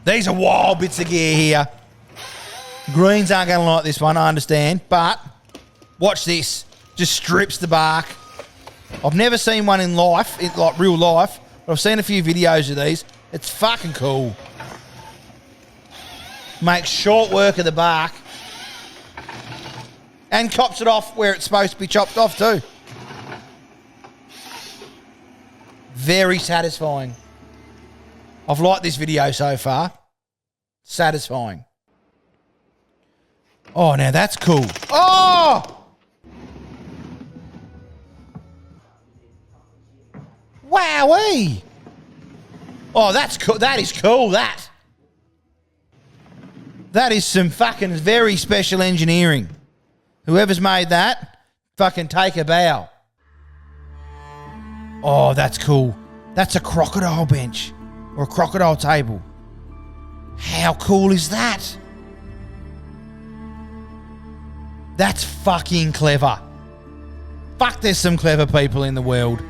These are wild bits of gear here. Greens aren't going to like this one, I understand. But watch this. Just strips the bark. I've never seen one in life, like real life. But I've seen a few videos of these. It's fucking cool. Makes short work of the bark. And chops it off where it's supposed to be chopped off too. Very satisfying. I've liked this video so far. Satisfying. Oh, now that's cool. Oh! Wowee! Oh, that's cool. That is cool, that. That is some fucking very special engineering. Whoever's made that, fucking take a bow. Oh, that's cool. That's a crocodile bench or a crocodile table. How cool is that? That's fucking clever. Fuck, there's some clever people in the world.